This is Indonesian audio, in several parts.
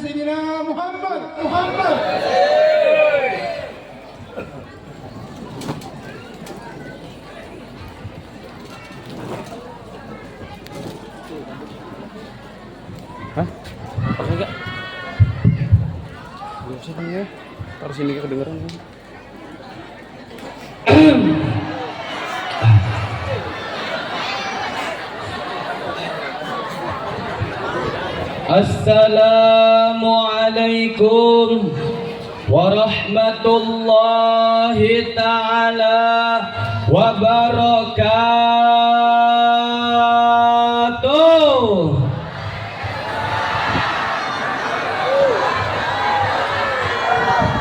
Sayyidina Muhammad. Hah? Pakai enggak? Gak usah kan ya. Taruh sini kedengeran. Assalamualaikum warahmatullahi ta'ala wabarakatuh.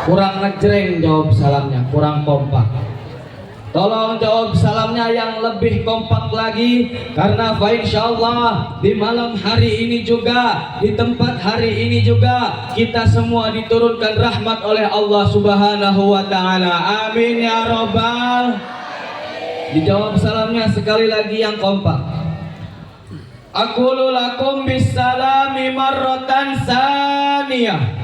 Kurang ngejreng jawab salamnya, kurang kompak. Tolong jawab salamnya yang lebih kompak lagi, karena insyaallah di malam hari ini juga, di tempat hari ini juga, kita semua diturunkan rahmat oleh Allah Subhanahu wa ta'ala. Amin ya robbal. Dijawab salamnya sekali lagi yang kompak. Aqulu lakum bisalami marratan saniyah.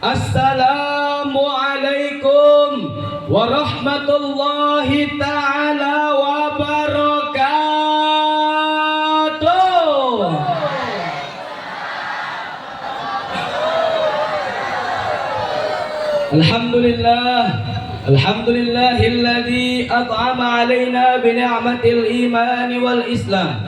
Assalamualaikum warahmatullahi ta'ala wabarakatuh. Alhamdulillahilladzi at'ama alaina bi ni'matil iman wal islam.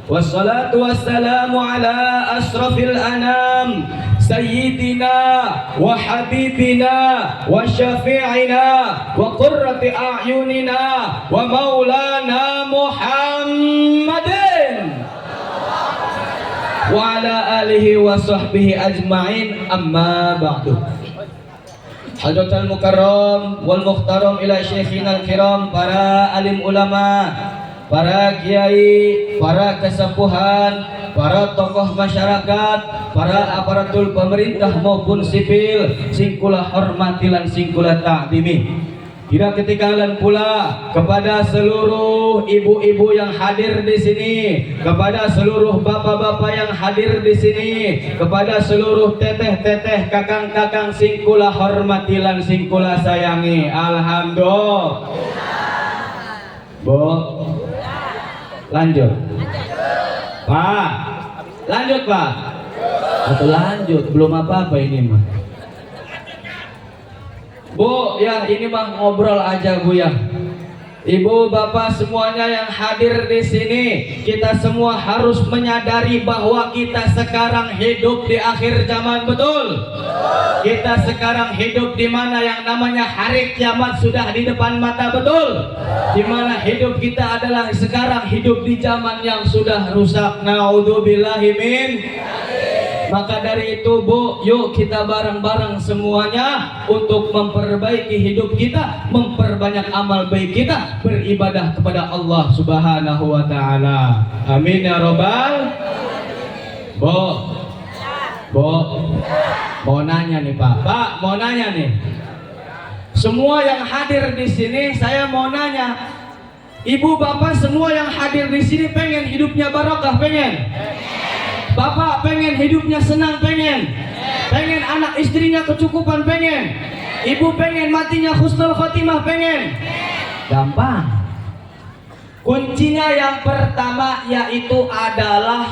Wassalatu wassalamu ala asrafil anam Sayyidina wa habibina wa syafi'ina wa qurrati a'yunina wa maulana Muhammadin wa ala alihi wa sahbihi ajma'in, amma ba'du. Hadratul mukarram wal muhtaram ila syekhinal kiram, para alim ulama, para kiai, para kesepuhan, para tokoh masyarakat, para aparatur pemerintah maupun sipil, singkula hormati lan singkula ta'zimi. Tidak ketinggalan pula kepada seluruh ibu-ibu yang hadir di sini, kepada seluruh bapak-bapak yang hadir di sini, kepada seluruh teteh-teteh, kakang-kakang, singkula hormati lan singkula sayangi. Alhamdulillah. Bu, lanjut. Pak, lanjut Pak. Atau lanjut, belum apa-apa ini mah. Bu, ya ini mah ngobrol aja Bu ya. Ibu, bapak semuanya yang hadir di sini, kita semua harus menyadari bahwa kita sekarang hidup di akhir zaman, betul? Kita sekarang hidup di mana yang namanya hari kiamat sudah di depan mata, betul? Di mana hidup kita adalah sekarang hidup di zaman yang sudah rusak. Naudzubillahi min. Maka dari itu Bu, yuk kita bareng-bareng semuanya untuk memperbaiki hidup kita, memperbanyak amal baik kita, beribadah kepada Allah Subhanahu wa ta'ala. Amin ya robbal. Bu, mau nanya nih Pak. Pak, mau nanya nih. Semua yang hadir di sini, saya mau nanya. Ibu, bapak semua yang hadir di sini pengen hidupnya barokah, pengen? Bapak pengen hidupnya senang, pengen anak istrinya kecukupan, pengen. Ibu pengen matinya husnul khotimah, pengen. Gampang. Kuncinya yang pertama yaitu adalah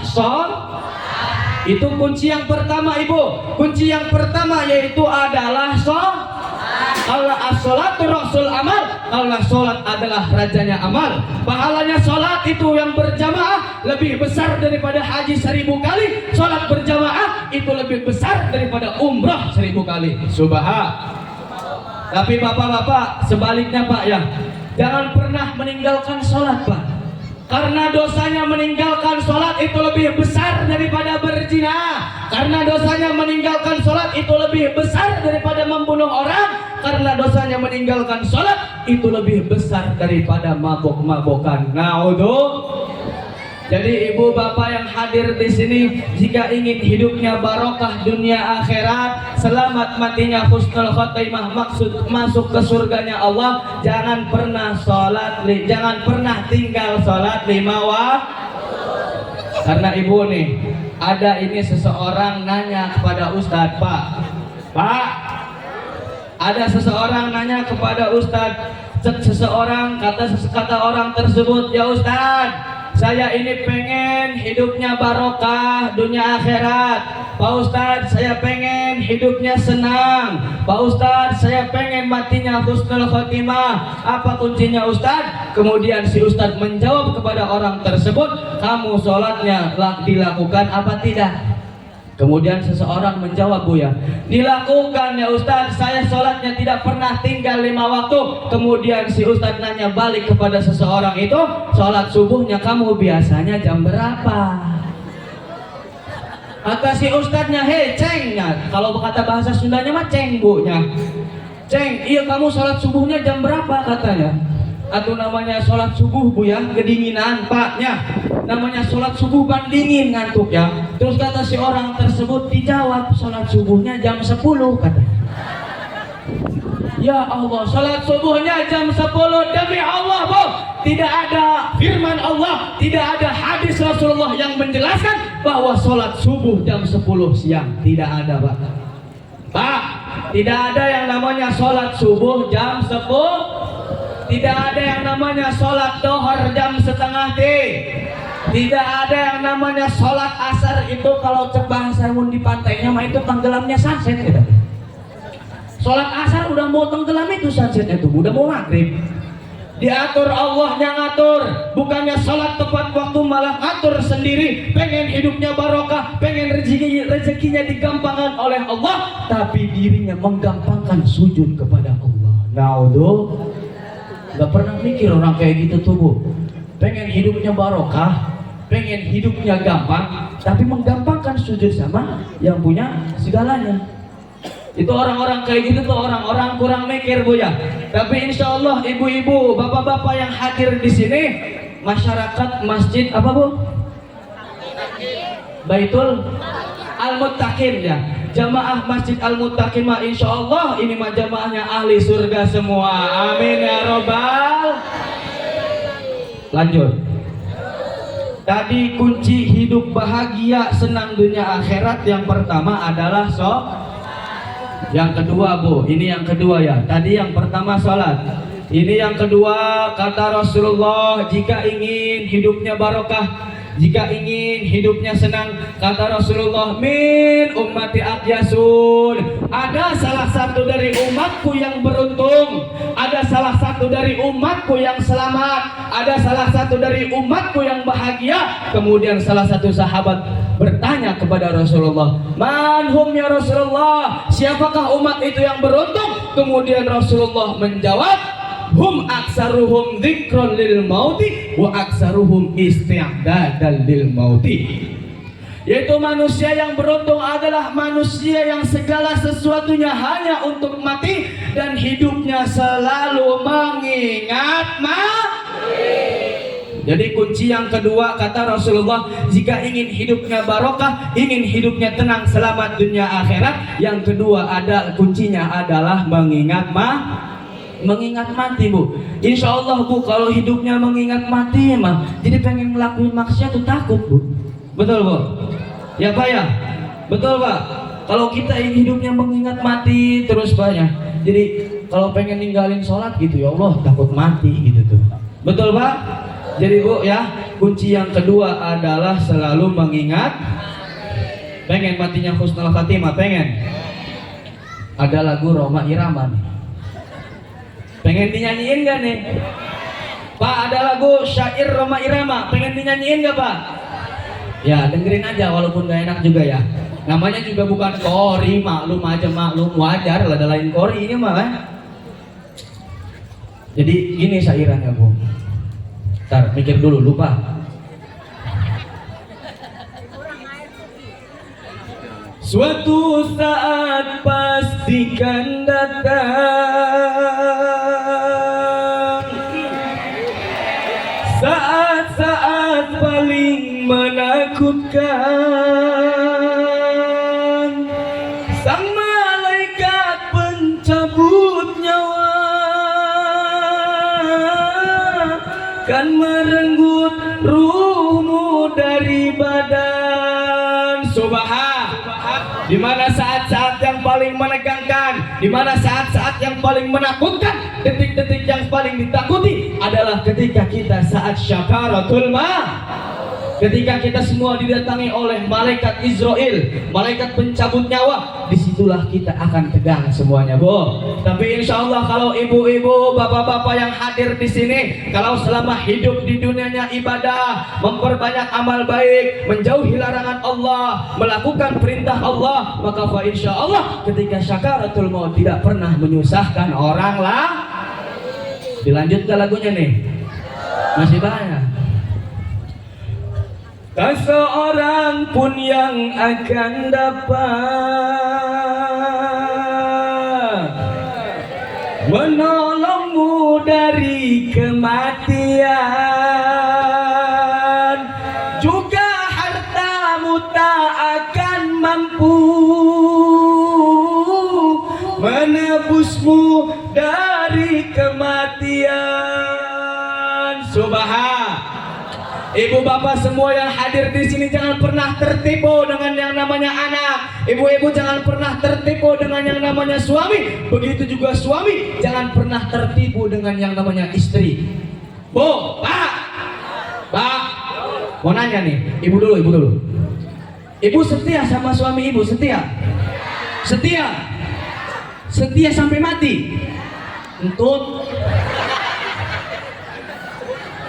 itu kunci yang pertama Ibu. Kunci yang pertama yaitu adalah kalau as-sholatu rasul amal, kalau sholat adalah rajanya amal. Pahalanya sholat itu yang berjamaah lebih besar daripada haji 1000 kali. Sholat berjamaah itu lebih besar daripada umrah 1000 kali. Subhan. Tapi bapak-bapak sebaliknya Pak ya, jangan pernah meninggalkan sholat Pak. Karena dosanya meninggalkan sholat itu lebih besar daripada berzina. Karena dosanya meninggalkan sholat itu lebih besar daripada membunuh orang. Karena dosanya meninggalkan sholat itu lebih besar daripada mabok-mabokan. Naudzubillah. Jadi ibu bapak yang hadir di sini, jika ingin hidupnya barokah dunia akhirat, selamat matinya husnul khotimah, maksud masuk ke surganya Allah, jangan pernah tinggal sholat 5 waktu. Karena ibu nih, Ada ini seseorang nanya kepada Ustadz, Pak, ada seseorang nanya kepada Ustadz. Seseorang kata orang tersebut, ya Ustadz, saya ini pengen hidupnya barokah dunia akhirat. Pak Ustadz, saya pengen hidupnya senang. Pak Ustadz, saya pengen matinya husnul khotimah. Apa kuncinya Ustadz? Kemudian si Ustadz menjawab kepada orang tersebut, kamu sholatnya dilakukan apa tidak? Kemudian seseorang menjawab, Buya, dilakukan ya Ustadz, saya sholatnya tidak pernah tinggal 5 waktu. Kemudian si Ustadz nanya balik kepada seseorang itu, sholat subuhnya kamu biasanya jam berapa? Kata si Ustadznya, hei cengnya, kalau kata bahasa Sundanya mah ceng bunya. Ceng, iya kamu sholat subuhnya jam berapa katanya? Atau namanya sholat subuh Bu ya, kedinginan Paknya. Namanya sholat subuh kan dingin ngantuk ya. Terus kata si orang tersebut dijawab, sholat subuhnya jam 10 katanya. Ya Allah, sholat subuhnya jam 10, demi Allah Bu, tidak ada firman Allah, tidak ada hadis Rasulullah yang menjelaskan bahwa sholat subuh jam 10 siang. Tidak ada Pak, tidak ada yang namanya sholat subuh jam 10. Tidak ada yang namanya sholat dohor jam setengah T. Tidak ada yang namanya sholat asar itu kalau cek bahasa mun di pantainya mah itu tenggelamnya sunset gitu. Sholat asar udah mau tenggelam itu sunsetnya tuh, udah mau maghrib. Diatur Allahnya ngatur, bukannya sholat tepat waktu malah ngatur sendiri. Pengen hidupnya barokah, pengen rezekinya digampangkan oleh Allah, tapi dirinya menggampangkan sujud kepada Allah. Naudzubillah. Gak pernah mikir orang kayak gitu tuh Bu. Pengen hidupnya barokah, pengen hidupnya gampang, tapi menggampangkan sujud sama yang punya segalanya. Itu orang-orang kayak gitu tuh orang-orang kurang mikir Bu ya. Tapi insya Allah ibu-ibu, bapak-bapak yang hadir di sini, masyarakat masjid apa Bu? Baitul Al-Muttaqin ya. Jamaah Masjid Al-Muttaqin mah insya Allah ini mah jamaahnya ahli surga semua. Amin ya robbal. Lanjut. Tadi kunci hidup bahagia senang dunia akhirat yang pertama adalah yang kedua Bu, ini yang kedua ya. Tadi yang pertama sholat. Ini yang kedua kata Rasulullah, jika ingin hidupnya barokah, jika ingin hidupnya senang, kata Rasulullah, min ummati aqyasun. Ada salah satu dari umatku yang beruntung, ada salah satu dari umatku yang selamat, ada salah satu dari umatku yang bahagia. Kemudian salah satu sahabat bertanya kepada Rasulullah, manhum ya Rasulullah, siapakah umat itu yang beruntung? Kemudian Rasulullah menjawab, hum aksaruhum dzikron lil mauti wa aksaruhum isti'dadan lil mauti. Yaitu manusia yang beruntung adalah manusia yang segala sesuatunya hanya untuk mati dan hidupnya selalu mengingat mati. Jadi kunci yang kedua kata Rasulullah, jika ingin hidupnya barokah, ingin hidupnya tenang selamat dunia akhirat, yang kedua ada kuncinya adalah mengingat mati Bu. Insya Allah Bu, kalau hidupnya mengingat mati mah jadi pengen ngelakuin maksiat tuh takut Bu. Betul Bu? Ya Pak ya? Betul Pak? Kalau kita hidupnya mengingat mati terus banyak, jadi kalau pengen ninggalin sholat gitu, ya Allah takut mati gitu tuh. Betul Pak? Jadi Bu ya, kunci yang kedua adalah selalu mengingat. Pengen matinya husnul khatimah, pengen? Ada lagu Roma Irama nih, pengen dinyanyiin gak nih? Pak, ada lagu syair Roma Irama, pengen dinyanyiin gak Pak? Ya dengerin aja walaupun gak enak juga ya. Namanya juga bukan kori, maklum aja, maklum, wajar lah, ada lain kori ini mah kan. Jadi gini syairannya Bu. Ntar mikir dulu, lupa. Suatu saat pastikan datang, saat-saat paling menakutkan, sang malaikat pencabut nyawa kan merenggut ruhmu dari badan. Di mana saat-saat yang paling menegangkan, di mana saat-saat yang paling menakutkan, detik-detik yang paling ditakuti adalah ketika kita saat syakaratul maut. Ketika kita semua didatangi oleh malaikat Israel, malaikat pencabut nyawa, disitulah kita akan tegang semuanya, Bu. Tapi insya Allah kalau ibu-ibu, bapak-bapak yang hadir di sini, kalau selama hidup di dunianya ibadah, memperbanyak amal baik, menjauhi larangan Allah, melakukan perintah Allah, maka insya Allah ketika syakaratul maut tidak pernah menyusahkan orang lah. Dilanjutkan lagunya nih, masih banyak. Tak seorang pun yang akan dapat menolongmu dari kematian, juga hartamu tak akan mampu menebusmu dari kematian. Subhan. Ibu bapak semua yang hadir di sini jangan pernah tertipu dengan yang namanya anak. Ibu-ibu jangan pernah tertipu dengan yang namanya suami. Begitu juga suami jangan pernah tertipu dengan yang namanya istri. Bu, Pak, mau nanya nih, ibu dulu. Ibu setia sama suami ibu, setia? Setia sampai mati? Entut.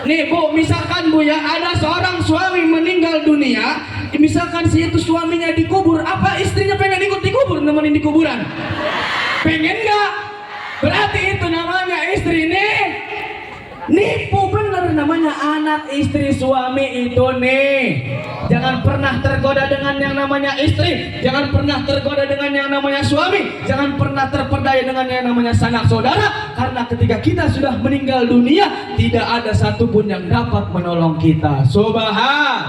Nih Bu, misalkan Bu ya, ada seorang suami meninggal dunia, misalkan si itu suaminya dikubur, apa istrinya pengen ikut dikubur, nemenin di kuburan? Pengen nggak? Berarti itu namanya istri nih. Nipu bener namanya anak istri suami itu nih. Jangan pernah tergoda dengan yang namanya istri, jangan pernah tergoda dengan yang namanya suami, jangan pernah terperdaya dengan yang namanya sanak saudara, karena ketika kita sudah meninggal dunia tidak ada satupun yang dapat menolong kita. Subhan.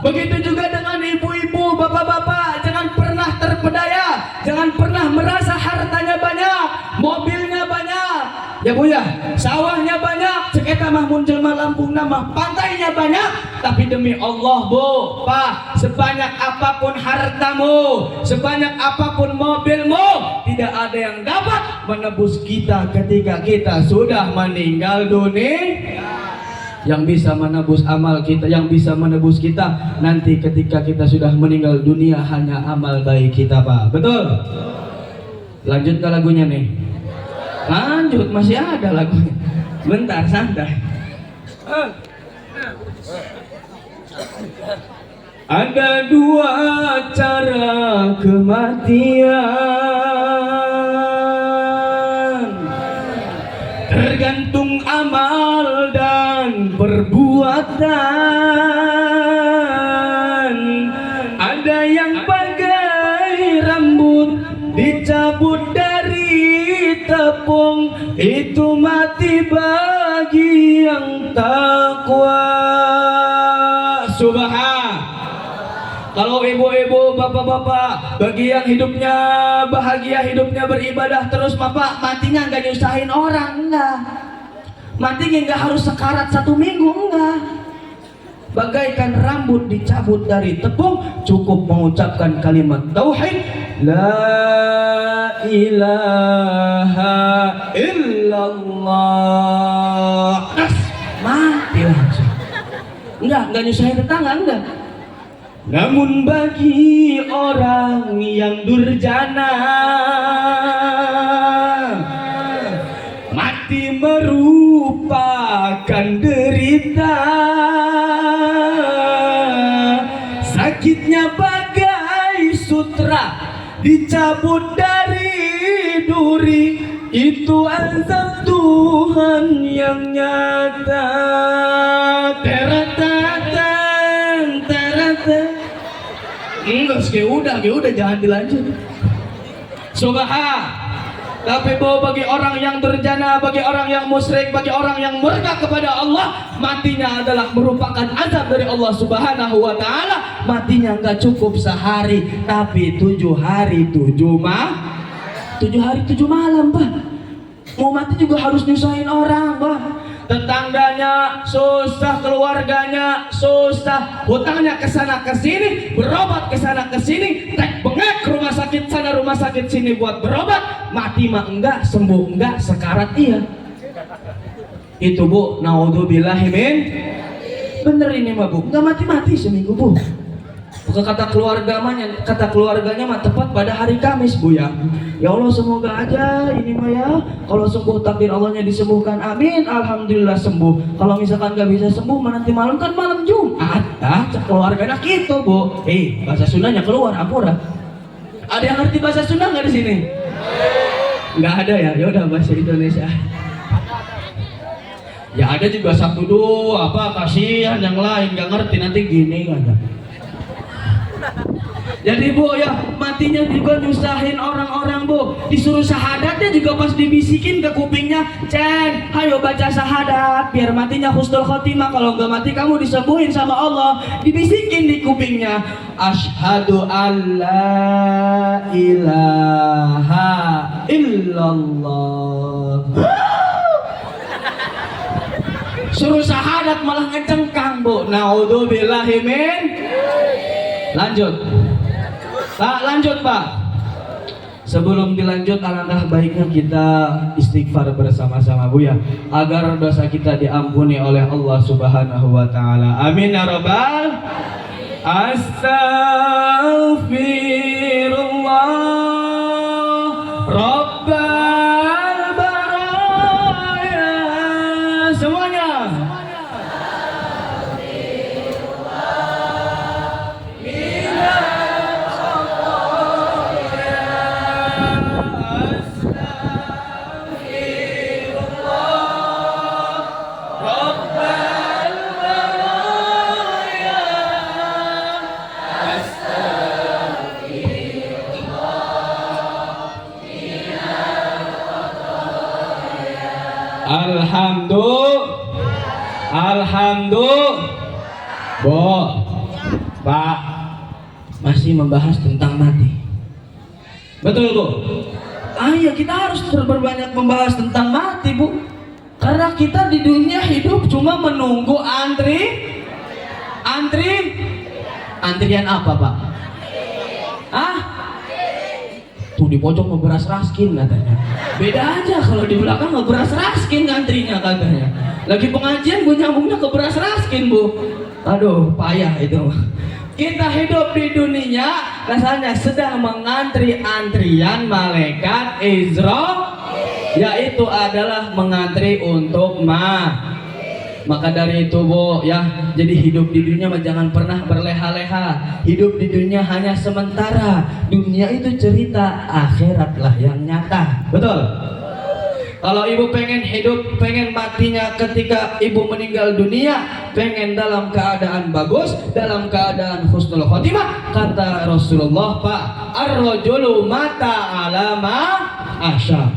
Begitu juga dengan ibu-ibu, bapak-bapak, jangan pernah terpedaya, jangan pernah merasa hartanya banyak, mobilnya banyak, ya Bu ya, sawahnya banyak, ceketa mah muncul Lampung nama, pantainya banyak, tapi demi Allah Bu, Pak, sebanyak apapun hartamu, sebanyak apapun mobilmu, tidak ada yang dapat menebus kita ketika kita sudah meninggal dunia. Yang bisa menebus amal kita, yang bisa menebus kita nanti ketika kita sudah meninggal dunia hanya amal baik kita, Pak. Betul? Lanjut ke lagunya nih. Lanjut, masih ada lagunya. Bentar, santai. Ada dua cara kematian, tergantung amal dan perbuatan. Ada yang bagai rambut dicabut dari tepung, itu mati bagi yang takwa. Subhan. Kalau ibu-ibu, bapak-bapak, bagi yang hidupnya bahagia, hidupnya beribadah terus, Bapak, matinya nggak nyusahin orang, enggak. Matinya nggak harus sekarat 1 minggu, enggak. Bagaikan rambut dicabut dari tepung, cukup mengucapkan kalimat tauhid, la ilaha illallah. Mati langsung. Enggak nyusahin tetangga, enggak. Namun bagi orang yang durjana, mati merupakan derita, sakitnya bagai sutra dicabut dari duri, itu azab Tuhan yang nyata. Enggak, udah jangan dilanjut. Subhan. Tapi bagi orang yang durjana, bagi orang yang musyrik, bagi orang yang murka kepada Allah, matinya adalah merupakan azab dari Allah Subhanahu wa taala. Matinya enggak cukup sehari, tapi 7 hari 7 malam, Pak. Mau mati juga harus nyusahin orang, Pak. tetangganya susah, keluarganya susah, hutangnya kesana kesini, berobat kesana kesini, tek bengek rumah sakit sana rumah sakit sini buat berobat, mati mah enggak, sembuh enggak, sekarat iya. Itu Bu, naudzubillahi min. Bener ini mah Bu, enggak mati-mati seminggu Bu. Bukan kata keluarganya mah tepat pada hari Kamis Bu ya. Ya Allah semoga aja ini mah ya, kalau sembuh takdir Allahnya disembuhkan, amin, alhamdulillah sembuh. Kalau misalkan nggak bisa sembuh nanti malam kan malam Jumat, keluarganya gitu Bu. Bahasa Sundanya keluar ampura. Ada yang ngerti bahasa Sunda nggak di sini? Nggak ada ya, ya udah bahasa Indonesia. Ya ada juga satu dua apa kasihan yang lain nggak ngerti nanti gini ada. Jadi Bu ya, matinya juga nyusahin orang-orang Bu. Disuruh syahadatnya juga pas dibisikin ke kupingnya, Ceng, ayo baca syahadat biar matinya husnul khotimah. Kalau nggak mati kamu disembuhin sama Allah. Dibisikin di kupingnya, asyhadu alla ilaha illallah. Suruh syahadat malah ngecengkang Bu. Naudzubillahi min. Lanjut Pak, lanjut Pak. Sebelum dilanjut, alangkah baiknya kita istighfar bersama-sama Bu ya, agar dosa kita diampuni oleh Allah Subhanahu wa taala. Amin ya rabbal. Astaghfirullah Rabbal baraya. Semuanya. Alhamdulillah. Bu, Pak, masih membahas tentang mati. Betul Bu? Ya kita harus berbanyak membahas tentang mati Bu. Karena kita di dunia hidup cuma menunggu antrian apa Pak? Tuh di pojok ngeberas raskin katanya. Beda aja kalau di belakang ngeberas raskin antrinya katanya. Lagi pengajian gue nyambungnya ke beras raskin Bu. Aduh payah itu. Kita hidup di dunia rasanya sedang mengantri antrian malaikat Israel, yaitu adalah mengantri untuk maka dari itu Bu ya, jadi hidup di dunia jangan pernah berleha-leha. Hidup di dunia hanya sementara. Dunia itu cerita, akhiratlah yang nyata. Betul? Kalau ibu pengen hidup, pengen matinya ketika ibu meninggal dunia, pengen dalam keadaan bagus, dalam keadaan husnul khotimah, kata Rasulullah Pak, ar-rajulu mata alama asya.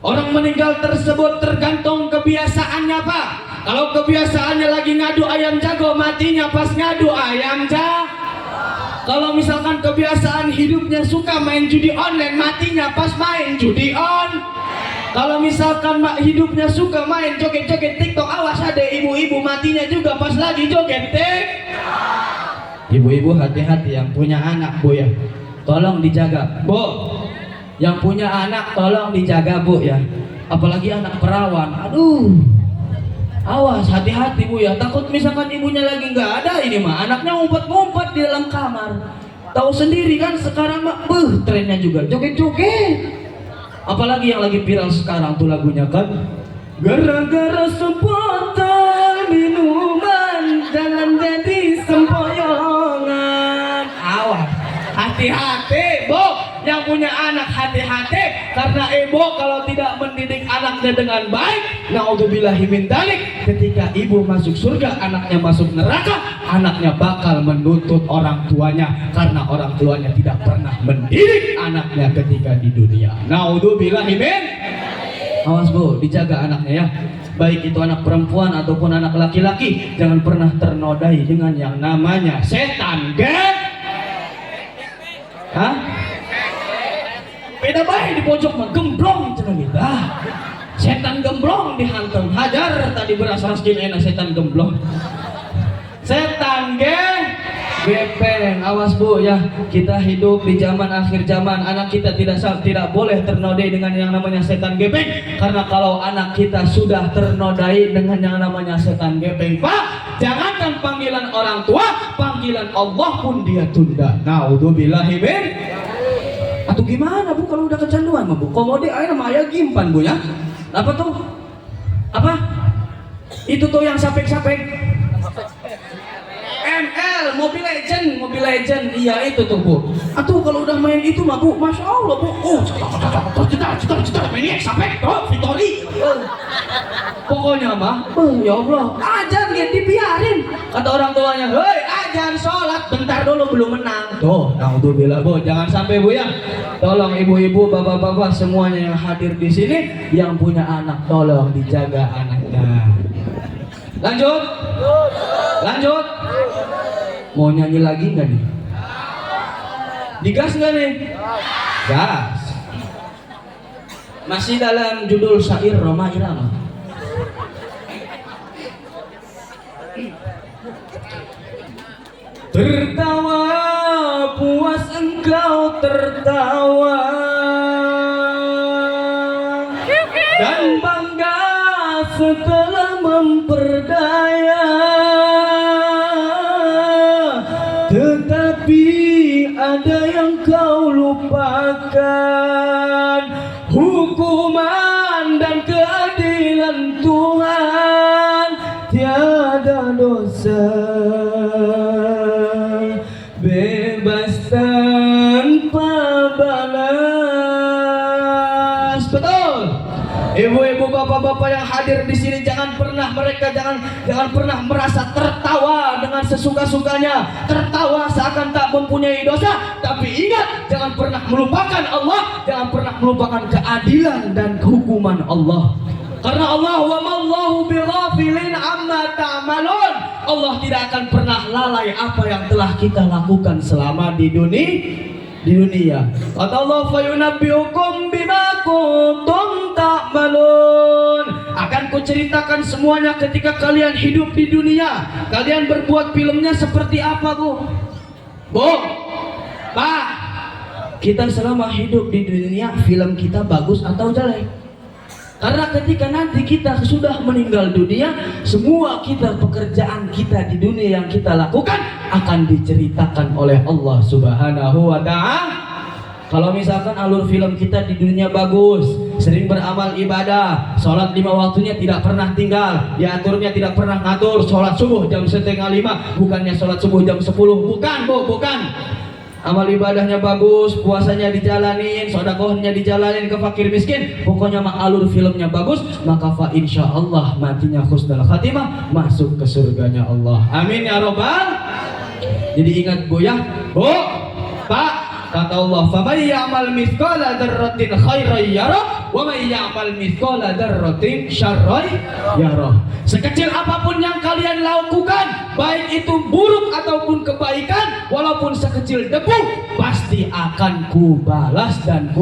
Orang meninggal tersebut tergantung kebiasaannya Pak. Kalau kebiasaannya lagi ngadu ayam jago, matinya pas ngadu ayam jago. Kalau misalkan kebiasaan hidupnya suka main judi online, matinya pas main judi on. Kalau misalkan hidupnya suka main joget-joget TikTok, awas ada ibu-ibu matinya juga pas lagi joget TikTok. Ibu-ibu hati-hati yang punya anak Bu ya, tolong dijaga Bu. Yang punya anak tolong dijaga Bu ya, apalagi anak perawan. Aduh, awas hati-hati Bu ya, takut misalkan ibunya lagi nggak ada, ini mah anaknya ngumpet-ngumpet di dalam kamar. Tahu sendiri kan sekarang mah trennya juga joget-joget. Apalagi yang lagi viral sekarang tuh lagunya kan, gara-gara sepotong minuman jangan jadi sempoyongan. Awas hati-hati Bu, yang punya anak hati-hati, karena ibu kalau tidak mendidik anaknya dengan baik, naudzubillahi min dzalik, ketika ibu masuk surga, anaknya masuk neraka, anaknya bakal menuntut orang tuanya karena orang tuanya tidak pernah mendidik anaknya ketika di dunia. Naudzubillahi min. Awas Bu, dijaga anaknya ya. Baik itu anak perempuan ataupun anak laki-laki, jangan pernah ternodai dengan yang namanya setan, beda baik di pojok mah gemblong cenah kita. Setan gemblong dihantu antum hajar tadi beras raskin enak setan gemblong. Setan gepeng. Awas Bu ya, kita hidup di zaman akhir zaman. Anak kita tidak boleh ternodai dengan yang namanya setan gepeng. Karena kalau anak kita sudah ternodai dengan yang namanya setan gepeng, Pak, jangankan panggilan orang tua, panggilan Allah pun dia tunda. Naudzubillahi min. Atau gimana Bu kalau udah kecanduan Bu? Komode air sama ayah gimpan Bu ya? Apa tuh? Apa? Itu tuh yang sapek-sapek. ML, Mobile Legend, iya itu tuh Bu. Atau kalau udah main itu mah Bu, Masya Allah Bu. Oh, cetar, main sampai tuh, Victory. Pokoknya mah, ya Allah, ajan dia dibiarin. Kata orang tuanya, hei ajan sholat, bentar dulu belum menang. Tuh, naudzubillah Bu, jangan sampai Bu ya. Tolong ibu-ibu, bapak-bapak semuanya yang hadir di sini, yang punya anak, tolong dijaga anaknya. Lanjut. Mau nyanyi lagi nggak nih? Digas nggak nih? Gas. Masih dalam judul syair Roma Irama. Tertawa puas engkau tertawa dan bangga setelah memperdaya, tetapi ada yang kau lupakan, hukuman dan keadilan Tuhan tiada dosa, bebas tanpa balas. Betul. Ibu-ibu, bapak-bapak yang hadir di sini, jangan pernah merasa tertawa dengan sesuka-sukanya, tertawa seakan tak mempunyai dosa. Tapi ingat, jangan pernah melupakan Allah, jangan pernah melupakan keadilan dan hukuman Allah. Karena Allah wa mallahu bighafilin amma ta'malun. Allah tidak akan pernah lalai apa yang telah kita lakukan selama di dunia. Kata Allah, fayunabbiukum bima kuntum ta'malun. Akan kuceritakan semuanya ketika kalian hidup di dunia. Kalian berbuat filmnya seperti apa, Bu? Bu, Pak, kita selama hidup di dunia, film kita bagus atau jelek? Karena ketika nanti kita sudah meninggal dunia, semua pekerjaan kita di dunia yang kita lakukan akan diceritakan oleh Allah Subhanahu wa Ta'ala. Kalau misalkan alur film kita di dunia bagus, sering beramal ibadah, sholat 5 waktunya tidak pernah tinggal, diaturnya tidak pernah ngatur, sholat subuh jam 4:30, bukannya sholat subuh jam 10, bukan Bu, bukan. Amal ibadahnya bagus, puasanya dijalanin, sedekahnya dijalanin ke fakir miskin, pokoknya alur filmnya bagus, maka fa insyaallah matinya husnul khatimah, masuk ke surganya Allah. Amin ya robbal. Jadi ingat Bu ya, Bu, Pak, kata Allah, "Faman ya'mal mithqala dzarratin khairan yarah, wa man ya'mal mithqala dzarratin syarran yarah." Sekecil apapun yang kalian lakukan, baik itu buruk ataupun kebaikan, walaupun sekecil debu, pasti akan kubalas dan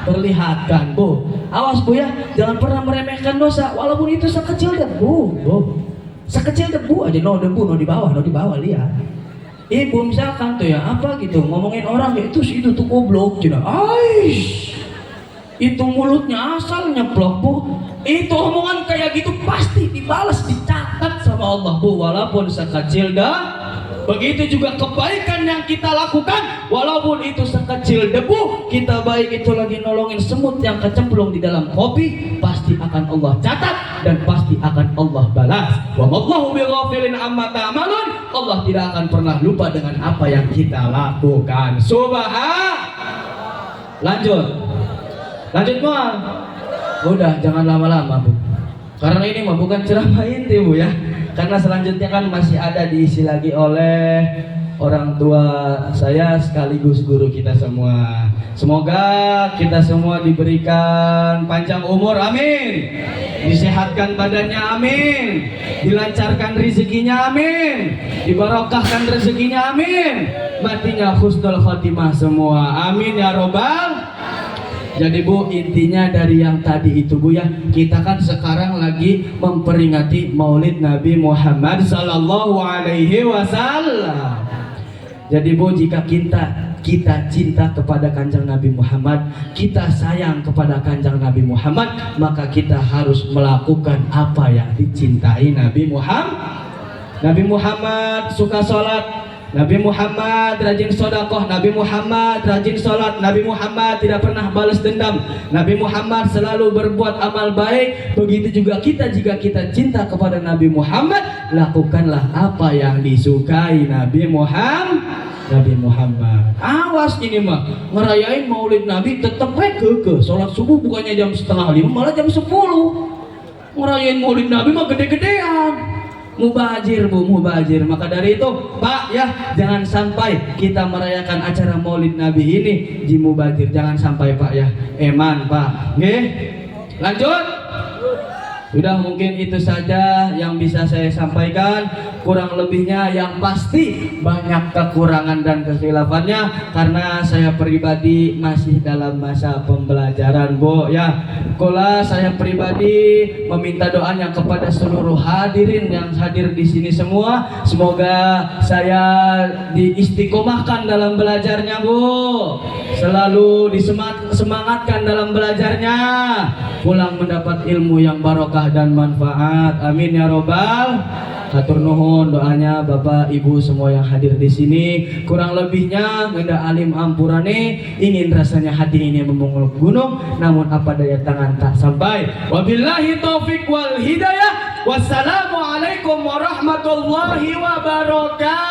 perlihatkan. Bu, awas Bu ya, jangan pernah meremehkan dosa, walaupun itu sekecil debu. Bu, sekecil debu aja, no di bawah lihat. Ibu misalkan tuh ya apa gitu ngomongin orang ya, itu tuh goblok cina, itu mulutnya asal nyeplok Bu. Itu omongan kayak gitu pasti dibalas, dicatat sama Allah Bu, walaupun sekecil dah. Begitu juga kebaikan yang kita lakukan, walaupun itu sekecil debu, kita baik itu lagi nolongin semut yang kecemplung di dalam kopi, pasti akan Allah catat dan pasti akan Allah balas. Wa mallahu bighafilin amma ta'malun. Allah tidak akan pernah lupa dengan apa yang kita lakukan. Lanjut mal. Udah, jangan lama-lama Bu, karena ini mah bukan ceramah inti Bu ya. Karena selanjutnya kan masih ada diisi lagi oleh orang tua saya sekaligus guru kita semua. Semoga kita semua diberikan panjang umur, amin. Disehatkan badannya, amin. Dilancarkan rezekinya, amin. Dibarokahkan rezekinya, amin. Matinya husnul khotimah semua, amin ya robbal. Jadi Bu, intinya dari yang tadi itu Bu ya, kita kan sekarang lagi memperingati Maulid Nabi Muhammad sallallahu alaihi wasallam. Jadi Bu, jika kita cinta kepada Kanjeng Nabi Muhammad, kita sayang kepada Kanjeng Nabi Muhammad, maka kita harus melakukan apa yang dicintai Nabi Muhammad. Nabi Muhammad suka sholat, Nabi Muhammad rajin sodakoh, Nabi Muhammad rajin sholat, Nabi Muhammad tidak pernah balas dendam, Nabi Muhammad selalu berbuat amal baik. Begitu juga kita, jika kita cinta kepada Nabi Muhammad, lakukanlah apa yang disukai Nabi Muhammad. Awas ini mah, ngerayain Maulid Nabi tetep keke. Sholat subuh bukannya jam 4:30, malah jam 10. Ngerayain Maulid Nabi mah gede-gedean. Mubazir Bu, mubazir. Maka dari itu Pak ya, jangan sampai kita merayakan acara Maulid Nabi ini di mubazir. Jangan sampai Pak ya. Eman Pak. Oke, lanjut. Sudah, mungkin itu saja yang bisa saya sampaikan. Kurang lebihnya yang pasti banyak kekurangan dan kekhilaafannya, karena saya pribadi masih dalam masa pembelajaran Bu ya. Kula saya pribadi meminta doanya kepada seluruh hadirin yang hadir di sini semua. Semoga saya diistiqomahkan dalam belajarnya Bu, selalu disemangatkan dalam belajarnya, pulang mendapat ilmu yang barokah dan manfaat. Amin ya robbal. Hatur nuhun doanya Bapak Ibu semua yang hadir di sini. Kurang lebihnya ngeda alim ampurane, ingin rasanya hati ini memungut gunung, namun apa daya tangan tak sampai. Wabillahi taufik wal hidayah. Wassalamualaikum warahmatullahi wabarakatuh.